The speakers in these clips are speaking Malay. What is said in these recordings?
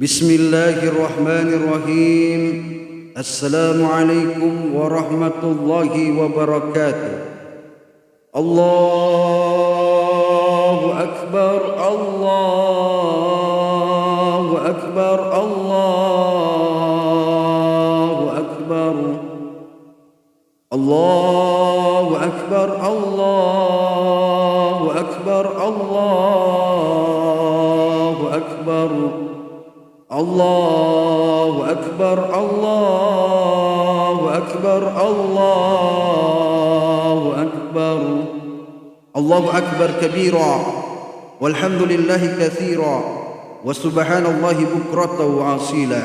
Bismillahirrahmanirrahim. Assalamualaikum warahmatullahi wabarakatuh. Allahu Akbar, Allahu Akbar, Allahu Akbar, Allahu Akbar, Allahu Akbar, Allahu Akbar, Allahu Akbar, Allahu Akbar, Allahu Akbar, Allahu Akbar kabira, walhamdulillahi katsira, wa subhanallahi bukratan wa asila.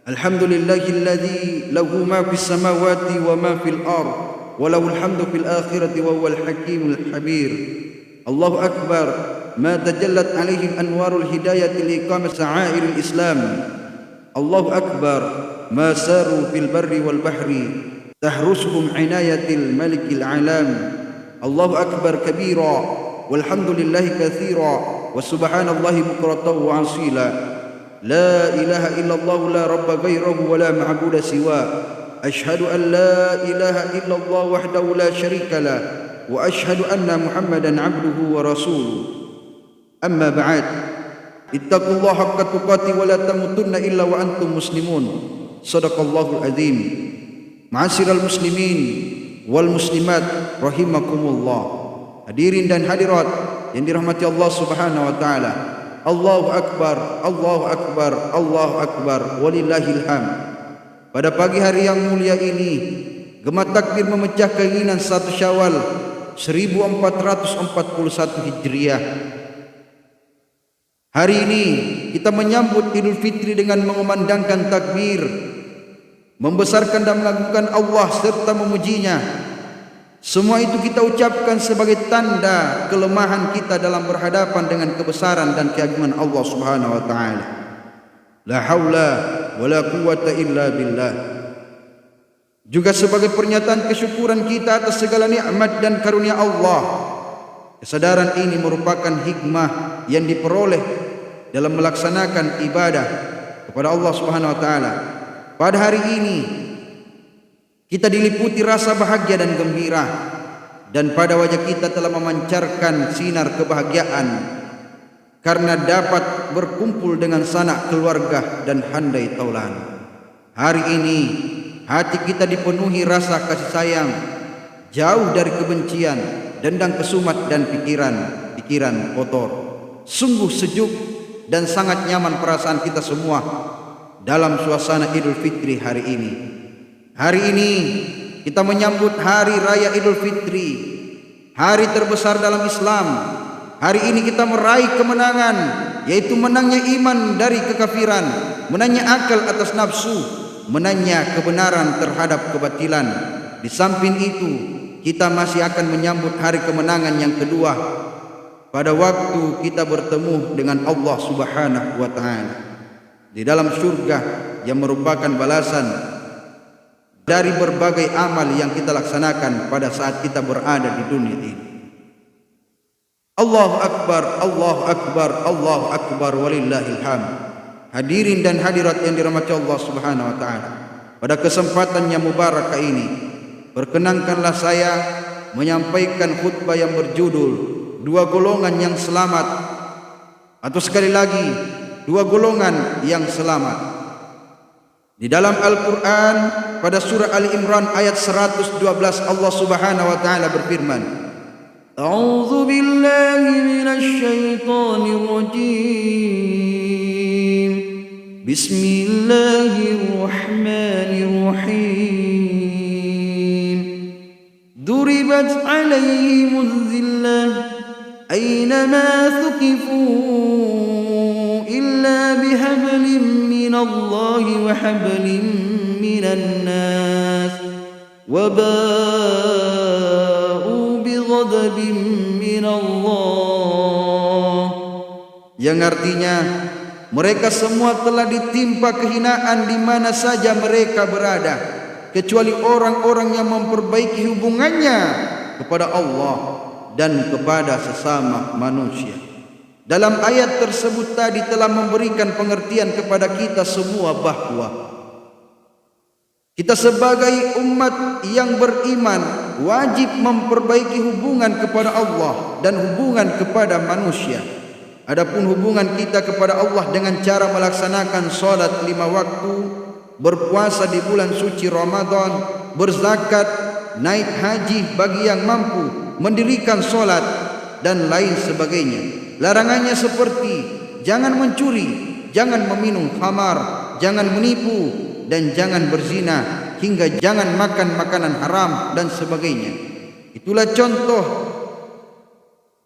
Alhamdulillahilladzi lahu ma fis samawati wa ma fil ard, wa lahul hamdu fil akhirati wa huwal hakimul habir. Allahu Akbar ما تجلت عليهم أنوار الهداية لإقامة شعائر الإسلام. الله أكبر ما ساروا في البر والبحر تحرسهم عناية الملك العلام. الله أكبر كبيرا والحمد لله كثيرا وسبحان الله بكرة وأصيلا. لا إله إلا الله لا رب غيره ولا معبود سواه. أشهد أن لا إله إلا الله وحده لا شريك له وأشهد أن محمدا عبده ورسوله. Amma ba'd. Ittaqullaha haqqa tuqatih wa la tamutunna illa wa antum muslimun. Shadaqallahul azim. Ma'asyiral muslimin wal muslimat rahimakumullah. Hadirin dan hadirat yang dirahmati Allah Subhanahu wa taala. Allahu akbar, Allahu akbar, Allahu akbar, walillahil hamd. Pada pagi hari yang mulia ini, gema takbir memecah keinginan 1 Syawal 1441 Hijriah. Hari ini kita menyambut Idul Fitri dengan mengumandangkan takbir, membesarkan dan mengagungkan Allah serta memujinya. Semua itu kita ucapkan sebagai tanda kelemahan kita dalam berhadapan dengan kebesaran dan keagungan Allah Subhanahu wa taala. La haula wala quwwata illa billah. Juga sebagai pernyataan kesyukuran kita atas segala nikmat dan karunia Allah. Kesadaran ini merupakan hikmah yang diperoleh dalam melaksanakan ibadah kepada Allah Subhanahu wa taala. Pada hari ini kita diliputi rasa bahagia dan gembira, dan pada wajah kita telah memancarkan sinar kebahagiaan karena dapat berkumpul dengan sanak keluarga dan handai taulan. Hari ini hati kita dipenuhi rasa kasih sayang, jauh dari kebencian, dendam kesumat dan pikiran kotor. Sungguh sejuk dan sangat nyaman perasaan kita semua dalam suasana Idul Fitri hari ini. Hari ini kita menyambut hari raya Idul Fitri, hari terbesar dalam Islam. Hari ini kita meraih kemenangan, yaitu menangnya iman dari kekafiran, menangnya akal atas nafsu, menangnya kebenaran terhadap kebatilan. Di samping itu, kita masih akan menyambut hari kemenangan yang kedua pada waktu kita bertemu dengan Allah Subhanahu wa taala di dalam surga yang merupakan balasan dari berbagai amal yang kita laksanakan pada saat kita berada di dunia ini. Allahu akbar, Allahu akbar, Allahu akbar, walillahil hamd. Hadirin dan hadirat yang dirahmati Allah Subhanahu wa taala, pada kesempatan yang mubarakah ini, perkenankanlah saya menyampaikan khutbah yang berjudul Dua golongan yang selamat, atau sekali lagi, dua golongan yang selamat. Di dalam Al-Quran pada surah Ali Imran ayat 112 Allah Subhanahu wa taala berfirman, A'udzu billahi minasy syaithanir rajim. Bismillahirrahmanirrahim. Duribat 'alaihimuz zillah أينما ثقفوا إلا بحبل من الله وحبل من الناس وباءوا بغضب من الله. Yang artinya, mereka semua telah ditimpa kehinaan di mana saja mereka berada, kecuali orang-orang yang memperbaiki hubungannya kepada Allah dan kepada sesama manusia. Dalam ayat tersebut tadi telah memberikan pengertian kepada kita semua bahwa kita sebagai umat yang beriman wajib memperbaiki hubungan kepada Allah dan hubungan kepada manusia. Adapun hubungan kita kepada Allah dengan cara melaksanakan salat 5 waktu, berpuasa di bulan suci Ramadan, berzakat, naik haji bagi yang mampu, mendirikan salat dan lain sebagainya. Larangannya seperti jangan mencuri, jangan meminum khamar, jangan menipu, dan jangan berzina, hingga jangan makan makanan haram dan sebagainya. Itulah contoh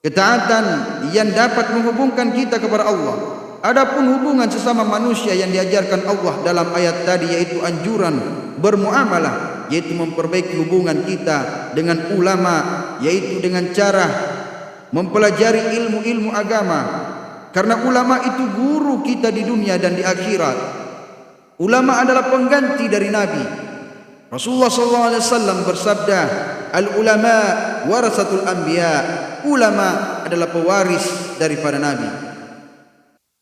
ketaatan yang dapat menghubungkan kita kepada Allah. Adapun hubungan sesama manusia yang diajarkan Allah dalam ayat tadi, yaitu anjuran bermuamalah, yaitu memperbaiki hubungan kita dengan ulama, yaitu dengan cara mempelajari ilmu-ilmu agama. Karena ulama itu guru kita di dunia dan di akhirat. Ulama adalah pengganti dari Nabi. Rasulullah SAW bersabda, al-ulama warasatul anbiya. Ulama adalah pewaris daripada Nabi.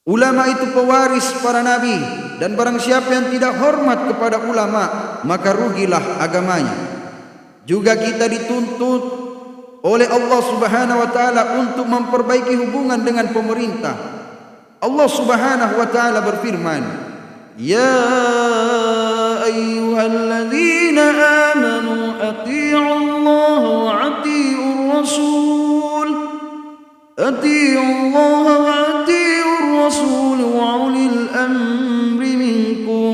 Ulama itu pewaris para Nabi, dan barang siapa yang tidak hormat kepada ulama, maka rugilah agamanya. Juga kita dituntut oleh Allah Subhanahu wa taala untuk memperbaiki hubungan dengan pemerintah. Allah Subhanahu wa taala berfirman, يا أيها الذين آمنوا أطيعوا الله وأطيعوا الرسول وأولي الأمر منكم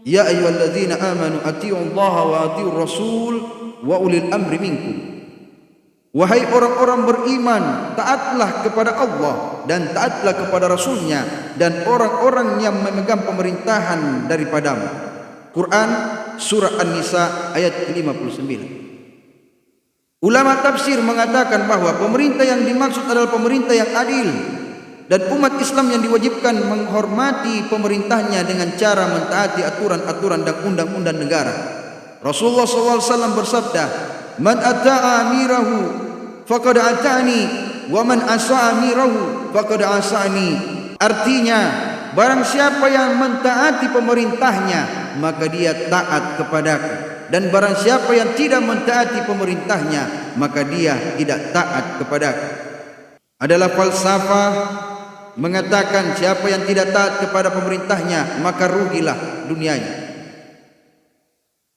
يا أيها الذين آمنوا أطيعوا الله وأطيعوا الرسول وأولي الأمر منكم. Wahai orang-orang beriman, taatlah kepada Allah dan taatlah kepada Rasulnya dan orang-orang yang memegang pemerintahan daripadamu. Quran Surah An-Nisa ayat 59. Ulama tafsir mengatakan bahwa pemerintah yang dimaksud adalah pemerintah yang adil, dan umat Islam yang diwajibkan menghormati pemerintahnya dengan cara mentaati aturan-aturan dan undang-undang negara. Rasulullah SAW bersabda, man ata'a amirahu faqad ata'ni wa man asa'a amirahu faqad asa'ni. Artinya, barang siapa yang mentaati pemerintahnya, maka dia taat kepadaku, dan barang siapa yang tidak mentaati pemerintahnya, maka dia tidak taat kepadaku. Adalah falsafah mengatakan siapa yang tidak taat kepada pemerintahnya, maka rugilah dunianya.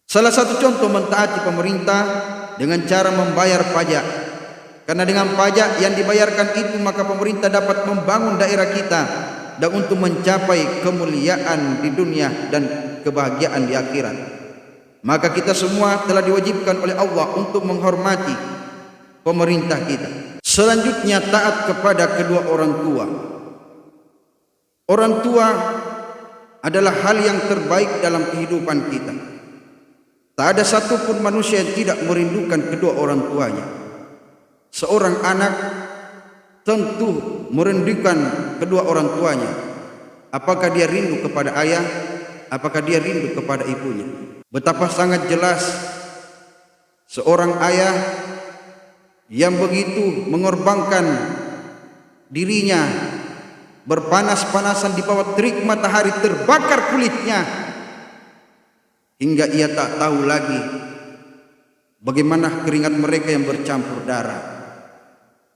Salah satu contoh mentaati pemerintah dengan cara membayar pajak. Karena dengan pajak yang dibayarkan itu, maka pemerintah dapat membangun daerah kita dan untuk mencapai kemuliaan di dunia dan kebahagiaan di akhirat. Maka kita semua telah diwajibkan oleh Allah untuk menghormati pemerintah kita. Selanjutnya, taat kepada kedua orang tua. Orang tua adalah hal yang terbaik dalam kehidupan kita. Tak ada satupun manusia yang tidak merindukan kedua orang tuanya. Seorang anak tentu merindukan kedua orang tuanya. Apakah dia rindu kepada ayah? Apakah dia rindu kepada ibunya? Betapa sangat jelas seorang ayah yang begitu mengorbankan dirinya, berpanas-panasan di bawah terik matahari, terbakar kulitnya, hingga ia tak tahu lagi bagaimana keringat mereka yang bercampur darah.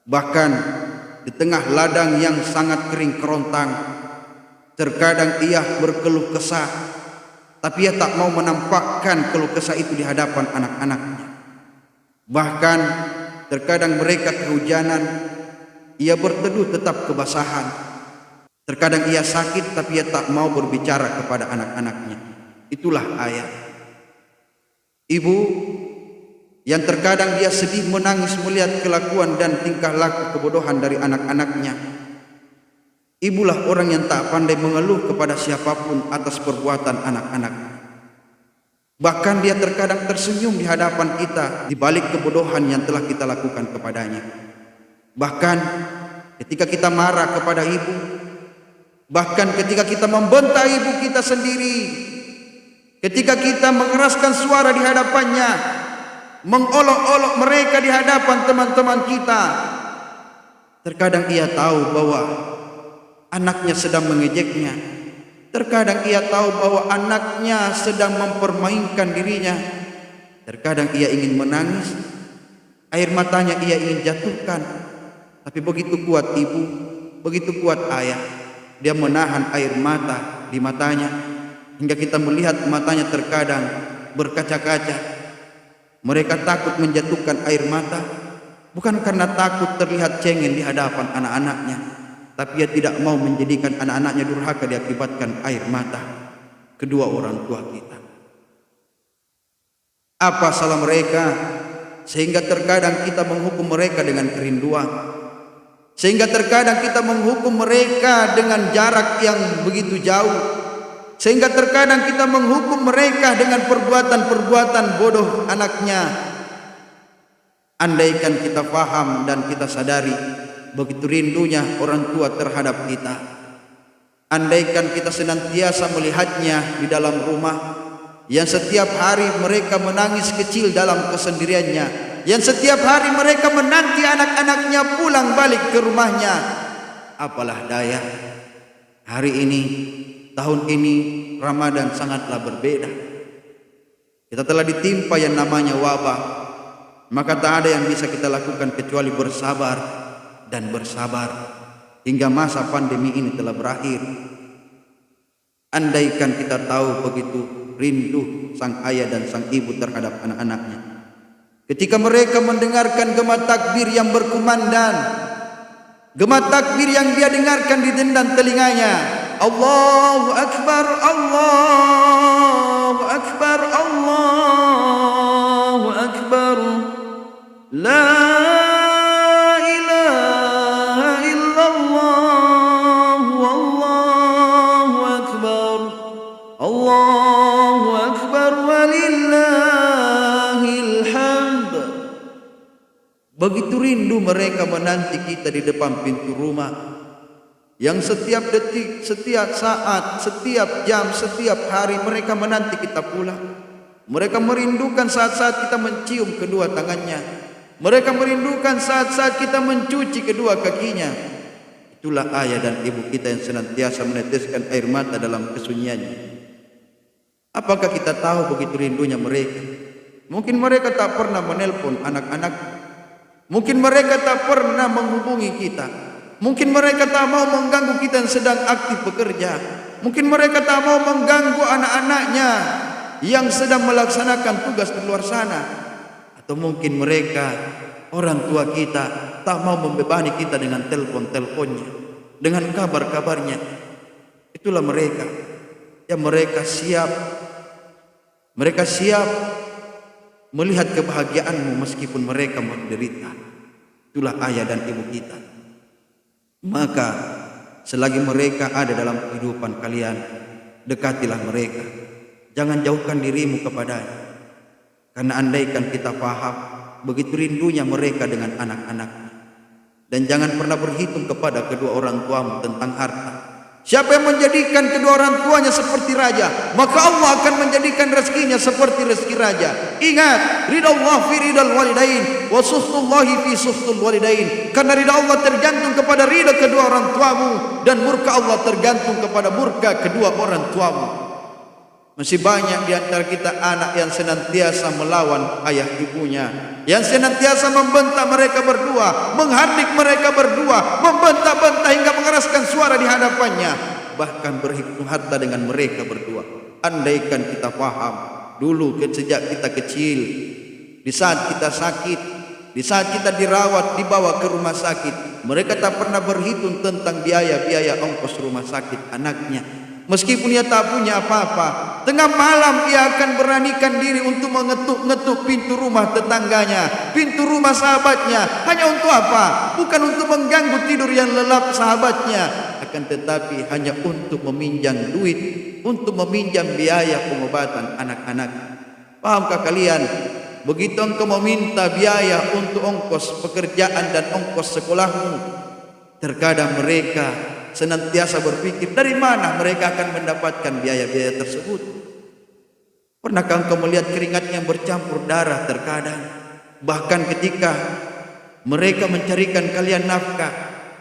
Bahkan di tengah ladang yang sangat kering kerontang, terkadang ia berkeluh kesah, tapi ia tak mau menampakkan keluh kesah itu di hadapan anak-anaknya. Bahkan terkadang mereka kehujanan, ia berteduh tetap kebasahan. Terkadang ia sakit, tapi ia tak mau berbicara kepada anak-anaknya. Itulah ayah. Ibu yang terkadang dia sedih menangis melihat kelakuan dan tingkah laku kebodohan dari anak-anaknya. Ibulah orang yang tak pandai mengeluh kepada siapapun atas perbuatan anak-anak. Bahkan dia terkadang tersenyum di hadapan kita di balik kebodohan yang telah kita lakukan kepadanya. Bahkan ketika kita marah kepada ibu, bahkan ketika kita membentak ibu kita sendiri, ketika kita mengeraskan suara di hadapannya, mengolok-olok mereka di hadapan teman-teman kita, Terkadang ia tahu bahwa anaknya sedang mengejeknya. Terkadang ia tahu bahwa anaknya sedang mempermainkan dirinya. Terkadang ia ingin menangis, air matanya ia ingin jatuhkan. Tapi begitu kuat ibu, begitu kuat ayah, dia menahan air mata di matanya, hingga kita melihat matanya terkadang berkaca-kaca. Mereka takut menjatuhkan air mata, bukan karena takut terlihat cengeng di hadapan anak-anaknya, tapi ia tidak mau menjadikan anak-anaknya durhaka diakibatkan air mata kedua orang tua kita. Apa salah mereka sehingga terkadang kita menghukum mereka dengan kerinduan? Sehingga terkadang kita menghukum mereka dengan jarak yang begitu jauh. Sehingga terkadang kita menghukum mereka dengan perbuatan-perbuatan bodoh anaknya. Andaikan kita faham dan kita sadari begitu rindunya orang tua terhadap kita. Andaikan kita senantiasa melihatnya di dalam rumah, yang setiap hari mereka menangis kecil dalam kesendiriannya, yang setiap hari mereka menanti anak-anaknya pulang balik ke rumahnya. Apalah daya, hari ini, tahun ini Ramadan sangatlah berbeda. Kita telah ditimpa yang namanya wabah, maka tak ada yang bisa kita lakukan kecuali bersabar dan bersabar hingga masa pandemi ini telah berakhir. Andaikan kita tahu begitu rindu sang ayah dan sang ibu terhadap anak-anaknya, ketika mereka mendengarkan gema takbir yang berkumandang, gema takbir yang dia dengarkan di dendam telinganya, Allahu Akbar, Allahu Akbar, Allahu Akbar, la ilaha illallah, wallahu akbar, Allahu akbar walillahil hamd. Begitu rindu mereka menanti kita di depan pintu rumah, yang setiap detik, setiap saat, setiap jam, setiap hari mereka menanti kita pulang. Mereka merindukan saat-saat kita mencium kedua tangannya. Mereka merindukan saat-saat kita mencuci kedua kakinya. Itulah ayah dan ibu kita yang senantiasa meneteskan air mata dalam kesunyiannya. Apakah kita tahu begitu rindunya mereka? Mungkin mereka tak pernah menelpon anak-anak. Mungkin mereka tak pernah menghubungi kita. Mungkin mereka tak mau mengganggu kita yang sedang aktif bekerja. Mungkin mereka tak mau mengganggu anak-anaknya yang sedang melaksanakan tugas di luar sana. Atau mungkin mereka, orang tua kita, tak mau membebani kita dengan telepon-teleponnya, dengan kabar-kabarnya. Itulah mereka. Ya, mereka siap melihat kebahagiaanmu meskipun mereka menderita. Itulah ayah dan ibu kita. Maka selagi mereka ada dalam kehidupan kalian, dekatilah mereka. Jangan jauhkan dirimu kepadanya. Karena andaikan kita paham begitu rindunya mereka dengan anak-anaknya. Dan jangan pernah berhitung kepada kedua orang tuamu tentang harta. Siapa yang menjadikan kedua orang tuanya seperti raja, maka Allah akan menjadikan rezekinya seperti rezeki raja. Ingat, ridha Allah fi ridal walidain, wa suhtullahi fi suhtul walidain. Karena ridha Allah tergantung kepada ridha kedua orang tuamu, dan murka Allah tergantung kepada murka kedua orang tuamu. Masih banyak di antara kita anak yang senantiasa melawan ayah ibunya, yang senantiasa membentak mereka berdua, menghardik mereka berdua, membentak-bentak hingga mengeraskan suara di hadapannya, bahkan berhitung harta dengan mereka berdua. Andaikan kita paham dulu sejak kita kecil, di saat kita sakit, di saat kita dirawat, dibawa ke rumah sakit, mereka tak pernah berhitung tentang biaya-biaya ongkos rumah sakit anaknya. Meskipun ia tak punya apa-apa, tengah malam ia akan beranikan diri untuk mengetuk-ngetuk pintu rumah tetangganya, pintu rumah sahabatnya. Hanya untuk apa? Bukan untuk mengganggu tidur yang lelap sahabatnya, akan tetapi hanya untuk meminjam duit, untuk meminjam biaya pengobatan anak-anak. Pahamkah kalian? Begitu engkau meminta biaya untuk ongkos pekerjaan dan ongkos sekolahmu, terkadang mereka senantiasa berpikir dari mana mereka akan mendapatkan biaya-biaya tersebut. Pernahkah engkau melihat keringatnya yang bercampur darah terkadang? Bahkan ketika mereka mencarikan kalian nafkah,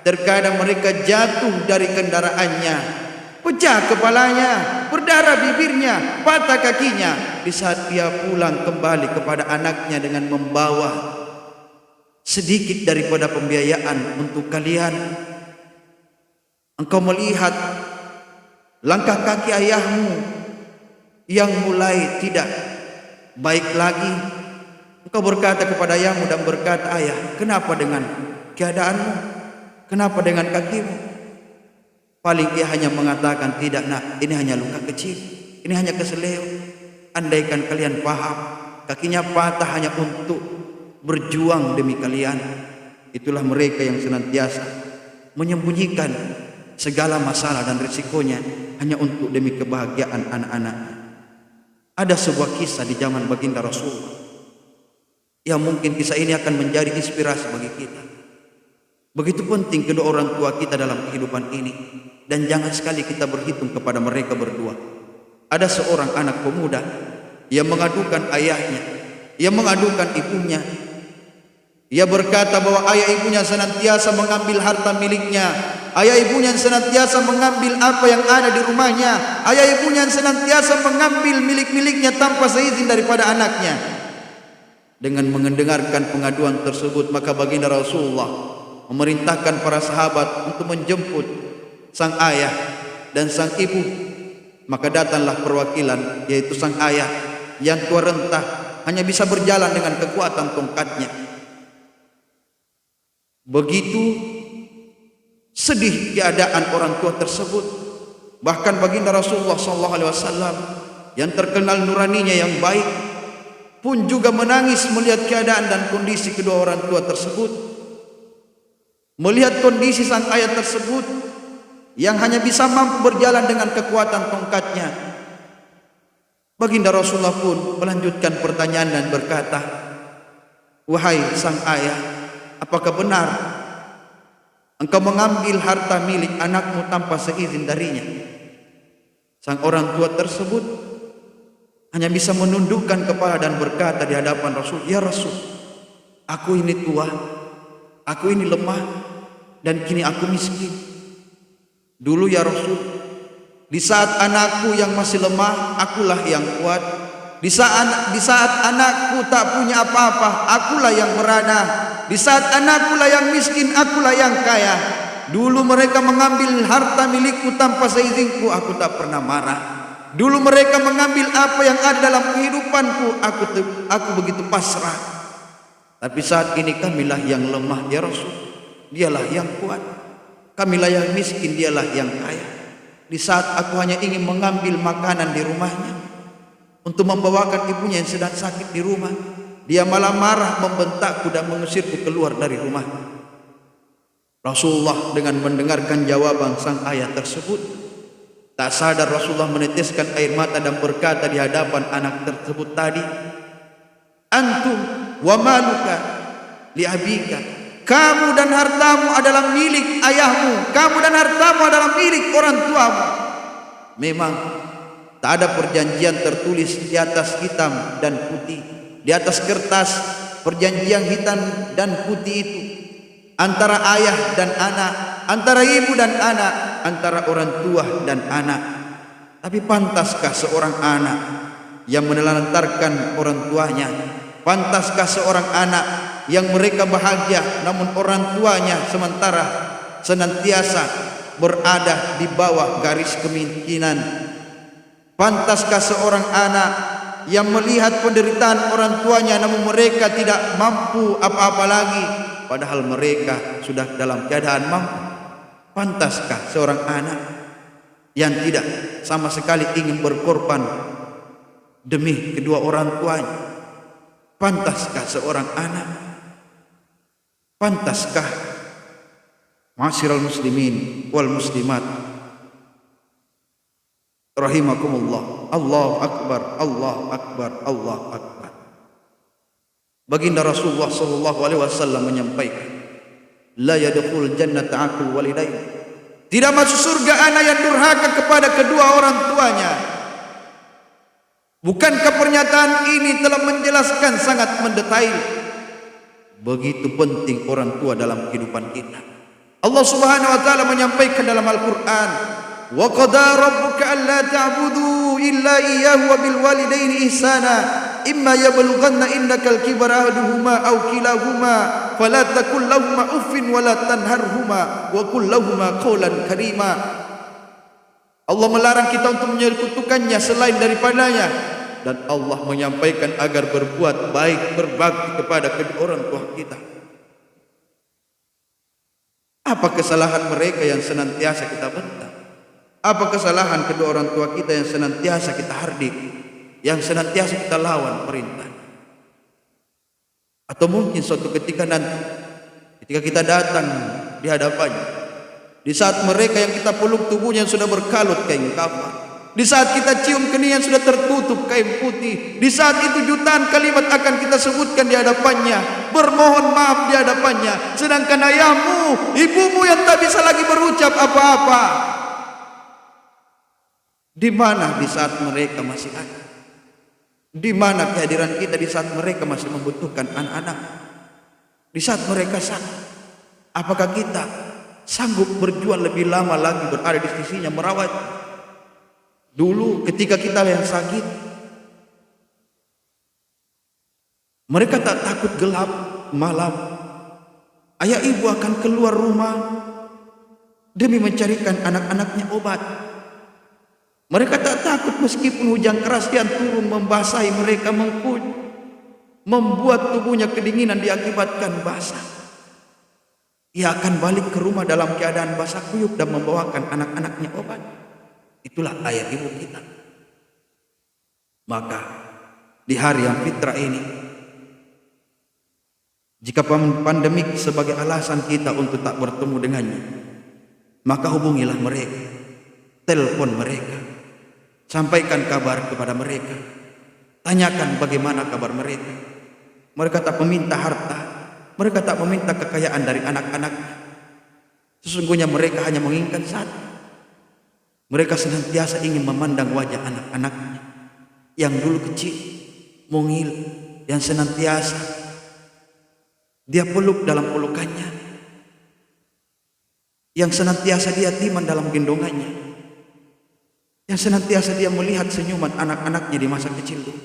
Terkadang mereka jatuh dari kendaraannya, pecah kepalanya, berdarah bibirnya, patah kakinya. Di saat dia pulang kembali kepada anaknya dengan membawa sedikit daripada pembiayaan untuk kalian, engkau melihat langkah kaki ayahmu yang mulai tidak baik lagi. Engkau berkata kepada ayahmu dan berkata, ayah, kenapa dengan keadaanmu? Kenapa dengan kakimu? Paling ia hanya mengatakan, tidak nak, ini hanya luka kecil, ini hanya keseleo. Andaikan kalian paham, kakinya patah hanya untuk berjuang demi kalian. Itulah mereka yang senantiasa menyembunyikan segala masalah dan risikonya hanya untuk demi kebahagiaan anak-anaknya. Ada sebuah kisah di zaman baginda Rasulullah yang mungkin kisah ini akan menjadi inspirasi bagi kita. Begitu penting kedua orang tua kita dalam kehidupan ini, dan jangan sekali kita berhitung kepada mereka berdua. Ada seorang anak pemuda yang mengadukan ayahnya, yang mengadukan ibunya. Ia berkata bahwa ayah ibunya senantiasa mengambil harta miliknya, ayah ibunya senantiasa mengambil apa yang ada di rumahnya, ayah ibunya senantiasa mengambil milik-miliknya tanpa seizin daripada anaknya. Dengan mendengarkan pengaduan tersebut, maka baginda Rasulullah memerintahkan para sahabat untuk menjemput sang ayah dan sang ibu. Maka datanglah perwakilan, yaitu sang ayah yang tua renta, hanya bisa berjalan dengan kekuatan tongkatnya. Begitu sedih keadaan orang tua tersebut. Bahkan baginda Rasulullah SAW yang terkenal nuraninya yang baik pun juga menangis melihat keadaan dan kondisi kedua orang tua tersebut. Melihat kondisi sang ayah tersebut yang hanya bisa mampu berjalan dengan kekuatan tongkatnya, baginda Rasulullah pun melanjutkan pertanyaan dan berkata, wahai sang ayah, apakah benar engkau mengambil harta milik anakmu tanpa seizin darinya? Sang orang tua tersebut hanya bisa menundukkan kepala dan berkata di hadapan Rasul, ya Rasul, aku ini tua, aku ini lemah, dan kini aku miskin. Dulu ya Rasul, di saat anakku yang masih lemah, akulah yang kuat. Di saat anakku tak punya apa-apa, akulah yang berada. Di saat anakku lah yang miskin, akulah yang kaya. Dulu mereka mengambil harta milikku tanpa seizinku, aku tak pernah marah. Dulu mereka mengambil apa yang ada dalam kehidupanku, aku begitu pasrah. Tapi saat ini kamilah yang lemah ya Rasul, dialah yang kuat. Kamilah yang miskin, dialah yang kaya. Di saat aku hanya ingin mengambil makanan di rumahnya untuk membawakan ibunya yang sedang sakit di rumah, dia malah marah, membentakku dan mengusirku keluar dari rumah. Rasulullah dengan mendengarkan jawaban sang ayah tersebut, tak sadar Rasulullah meneteskan air mata dan berkata di hadapan anak tersebut tadi, antum wa maluka li abika, kamu dan hartamu adalah milik ayahmu, kamu dan hartamu adalah milik orang tuamu. Memang tak ada perjanjian tertulis di atas hitam dan putih, di atas kertas perjanjian hitam dan putih itu antara ayah dan anak, antara ibu dan anak, antara orang tua dan anak. Tapi pantaskah seorang anak yang menelantarkan orang tuanya? Pantaskah seorang anak yang mereka bahagia namun orang tuanya sementara senantiasa berada di bawah garis kemiskinan? Pantaskah seorang anak yang melihat penderitaan orang tuanya namun mereka tidak mampu apa-apa lagi, padahal mereka sudah dalam keadaan mampu? Pantaskah seorang anak yang tidak sama sekali ingin berkorban demi kedua orang tuanya? Pantaskah seorang anak? Pantaskah ma'asyiral muslimin wal muslimat rahimakumullah? Allahu akbar, Allahu akbar, Allahu akbar. Baginda Rasulullah sallallahu alaihi wasallam menyampaikan, la yadkhul jannata aqul walidain, tidak masuk surga anak yang durhaka kepada kedua orang tuanya. Bukankah pernyataan ini telah menjelaskan sangat mendetail begitu penting orang tua dalam kehidupan kita? Allah Subhanahu wa taala menyampaikan dalam Al-Qur'an, "Wa qada rabbuka alla ta'budu illa iyyahu wa bil walidaini ihsana, imma yablughanna indakal kibara ahaduhuma aw kilahuma fala taqul lahumu uffin wa la tanharhuma wa qul lahumu qawlan karima." Allah melarang kita untuk menyekutukannya selain daripadanya, dan Allah menyampaikan agar berbuat baik, berbakti kepada kedua orang tua kita. Apa kesalahan mereka yang senantiasa kita bentak? Apa kesalahan kedua orang tua kita yang senantiasa kita hardik, yang senantiasa kita lawan perintah? Atau mungkin suatu ketika nanti, ketika kita datang di hadapannya, di saat mereka yang kita peluk tubuhnya sudah berkalut kain kafan, di saat kita cium kening yang sudah tertutup kain putih, di saat itu jutaan kalimat akan kita sebutkan di hadapannya, bermohon maaf di hadapannya, sedangkan ayahmu, ibumu yang tak bisa lagi berucap apa-apa. Di mana di saat mereka masih ada? Di mana kehadiran kita di saat mereka masih membutuhkan anak-anak? Di saat mereka sakit, apakah kita sanggup berjuang lebih lama lagi berada di sisinya merawat? Dulu ketika kita yang sakit, mereka tak takut gelap malam. Ayah ibu akan keluar rumah demi mencarikan anak-anaknya obat. Mereka tak takut meskipun hujan keras yang turun membasahi mereka, membuat tubuhnya kedinginan diakibatkan basah. Ia akan balik ke rumah dalam keadaan basah kuyup dan membawakan anak-anaknya obat. Itulah ayah ibu kita. Maka di hari yang fitrah ini, jika pandemik sebagai alasan kita untuk tak bertemu dengannya, maka hubungilah mereka, telepon mereka, sampaikan kabar kepada mereka, tanyakan bagaimana kabar mereka. Mereka tak meminta harta, mereka tak meminta kekayaan dari anak-anaknya. Sesungguhnya mereka hanya menginginkan satu. Mereka senantiasa ingin memandang wajah anak-anaknya yang dulu kecil, mungil, yang senantiasa dia peluk dalam pelukannya, yang senantiasa dia timan dalam gendongannya, yang senantiasa dia melihat senyuman anak-anaknya di masa kecil itu.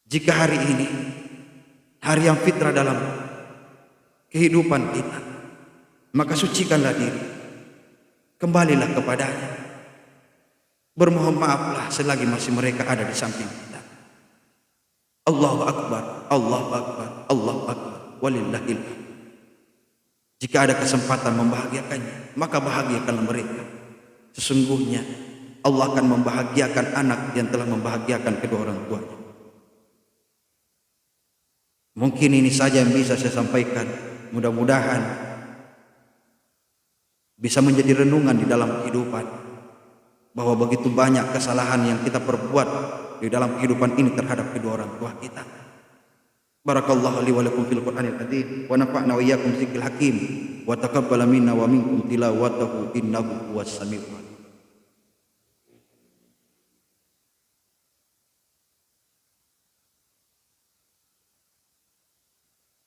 Jika hari ini, hari yang fitrah dalam kehidupan kita, maka sucikanlah diri, kembalilah kepadanya, bermohon maaflah selagi masih mereka ada di samping kita. Allahu Akbar, Allahu Akbar, Allahu Akbar, walillahil hamd. Jika ada kesempatan membahagiakannya, maka bahagiakanlah mereka. Sesungguhnya Allah akan membahagiakan anak yang telah membahagiakan kedua orang tuanya. Mungkin ini saja yang bisa saya sampaikan. Mudah-mudahan bisa menjadi renungan di dalam kehidupan, bahwa begitu banyak kesalahan yang kita perbuat di dalam kehidupan ini terhadap kedua orang tua kita. Barakallahu li wa lakum fil Qur'anil Karim wa nafa'na wa iyyakum bidzikril hakim wa taqabbala minna wa minkum tilawatahu innahu huwas samiul alim.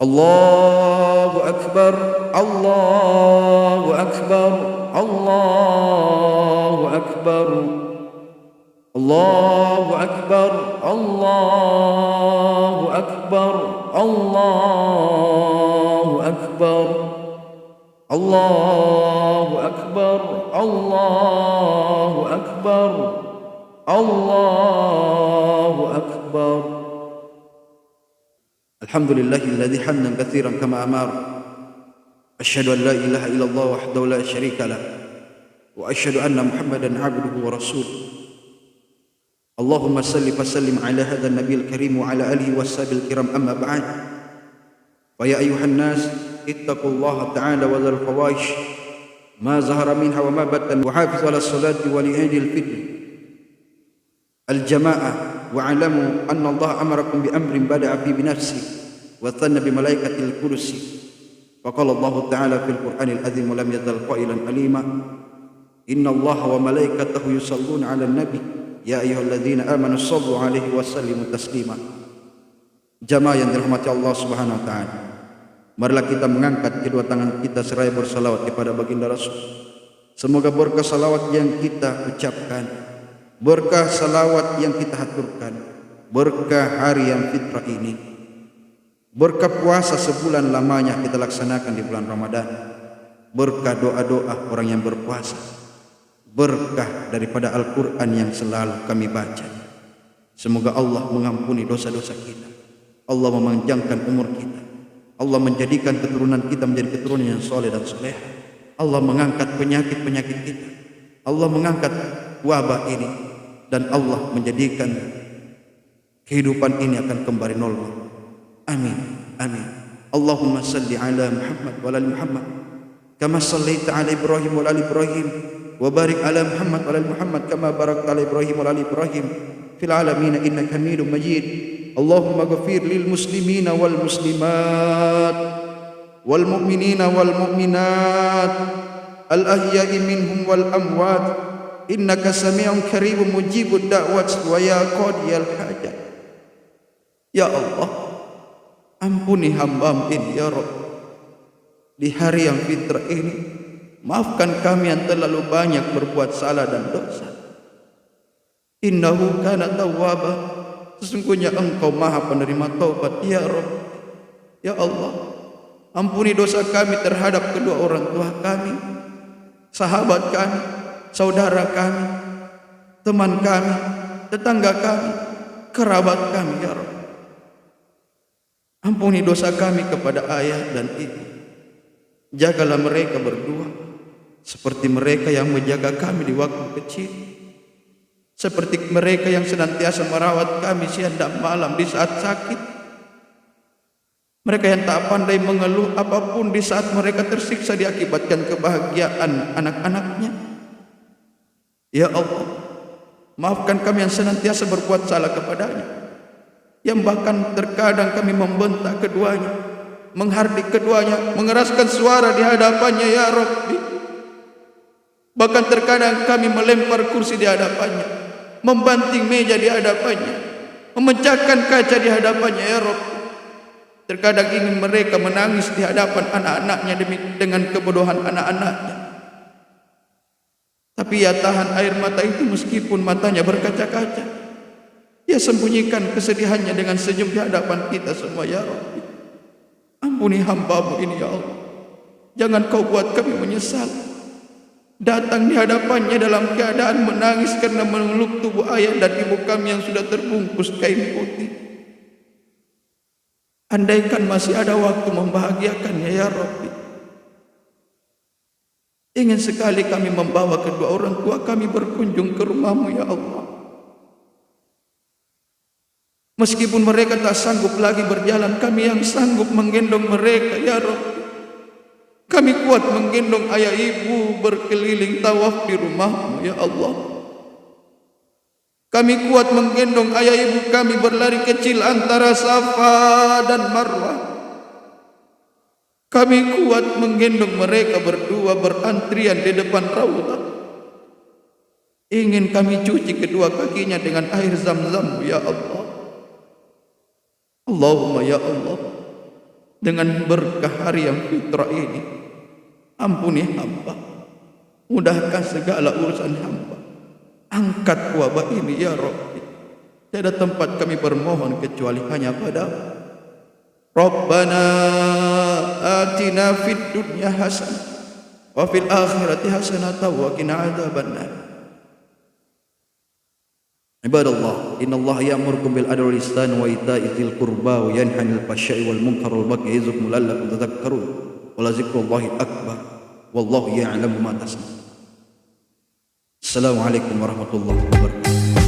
Allahu Akbar, Allahu Akbar, Allahu Akbar, Allahu Akbar, Allahu Akbar, Allahu Akbar, Allahu Akbar, Allahu Akbar, Allahu Akbar. Alhamdulillahilladzi hamdan katsiran kama amara. Asyhadu an la ilaha illallah wahdahu la syarika lah wa asyhadu anna Muhammadan 'abduhu wa rasuluh. Allahumma salli wa sallim ala hadzal nabiyil karim wa ala alihi washabil kiram amma ba'd. Fa ya ayyuhan nas ittaqullaha ta'ala wa dhal fawahish ma zahara minha wa ma batan wa hafizu ala salati wa li aidil fitr al jamaah wa alamu anna Allah amarakum bi amrin bada'a bi nafsi wa thanna bi malaikatil kursi. وقال الله تعالى في القرآن العظيم ولم يزل قائلا عليما إن الله وملائكته يصلون على النبي يا أيها الذين آمنوا صلوا عليه وسلموا تسليما. Jamaah yang dirahmati Allah Subhanahu wa taala. Marilah kita mengangkat kedua tangan kita seraya bersalawat kepada baginda Rasul. Semoga berkah salawat yang kita ucapkan, berkah salawat yang kita haturkan, berkah hari yang fitrah ini, berkah puasa sebulan lamanya kita laksanakan di bulan Ramadan, berkah doa-doa orang yang berpuasa, berkah daripada Al-Quran yang selalu kami baca. Semoga Allah mengampuni dosa-dosa kita, Allah memanjangkan umur kita, Allah menjadikan keturunan kita menjadi keturunan yang soleh dan soleh. Allah mengangkat penyakit-penyakit kita, Allah mengangkat wabah ini, dan Allah menjadikan kehidupan ini akan kembali normal. Amin, amin. Allahumma salli ala Muhammad wa ala Muhammad kama sallaita ala Ibrahim wa ala Ibrahim, wa barik ala Muhammad wa ala Muhammad kama barakta ala Ibrahim wa ala Ibrahim fil alamin innaka Hamidum Majid. Allahumma ghafir lil muslimina wal muslimat wal mu'minina wal mu'minat al ahya'i minhum wal amwat innaka sami'un qaribun mujibud da'wat wa ya qadiyal hajat. Ya Allah, ampuni hamba-Mu ini ya Rabb. Di hari yang fitrah ini, maafkan kami yang terlalu banyak berbuat salah dan dosa. Innahu kana tawwaba, sesungguhnya Engkau Maha penerima taubat ya Rabb. Ya Allah, ampuni dosa kami terhadap kedua orang tua kami, sahabat kami, saudara kami, teman kami, tetangga kami, kerabat kami ya Rabb. Ampuni dosa kami kepada ayah dan ibu. Jagalah mereka berdua seperti mereka yang menjaga kami di waktu kecil, seperti mereka yang senantiasa merawat kami siang dan malam di saat sakit, mereka yang tak pandai mengeluh apapun di saat mereka tersiksa diakibatkan kebahagiaan anak-anaknya. Ya Allah, maafkan kami yang senantiasa berbuat salah kepadanya, yang bahkan terkadang kami membentak keduanya, menghardik keduanya, mengeraskan suara di hadapannya ya Rabbi. Bahkan terkadang kami melempar kursi di hadapannya, membanting meja di hadapannya, memecahkan kaca di hadapannya ya Rabbi. Terkadang ingin mereka menangis di hadapan anak-anaknya dengan kebodohan anak-anaknya, tapi ia tahan air mata itu meskipun matanya berkaca-kaca. Ia sembunyikan kesedihannya dengan senyum di hadapan kita semua ya Rabbi. Ampuni hamba-Mu ini ya Allah. Jangan Kau buat kami menyesal datang di hadapannya dalam keadaan menangis karena memeluk tubuh ayah dan ibu kami yang sudah terbungkus kain putih. Andaikan masih ada waktu membahagiakannya ya Rabbi, ingin sekali kami membawa kedua orang tua kami berkunjung ke rumah-Mu ya Allah. Meskipun mereka tak sanggup lagi berjalan, kami yang sanggup menggendong mereka ya Rabbi. Kami kuat menggendong ayah ibu berkeliling tawaf di rumah-Mu ya Allah. Kami kuat menggendong ayah ibu kami berlari kecil antara Safa dan Marwah. Kami kuat menggendong mereka berdua berantrian di depan Raudhah. Ingin kami cuci kedua kakinya dengan air Zam-Zam ya Allah. Allahumma ya Allah, dengan berkah hari yang fitrah ini, ampuni hamba, mudahkan segala urusan hamba, angkat wabah ini ya Rabbi. Tiada tempat kami bermohon kecuali hanya pada-Mu. Rabbana atina fid dunya hasanah wa fil akhirati hasanah wa qina adzabannar. Ibadallah, innallaha ya'murukum bil adli wal ihsani wa ita'i dzil qurba wa yanha 'anil fahsya'i wal munkari wal baghi ya'izukum la'allakum tadhakkarun. Wa la dzikrullahi akbar wallahu ya'lamu ma tasna'un. Assalamualaikum warahmatullahi wabarakatuh.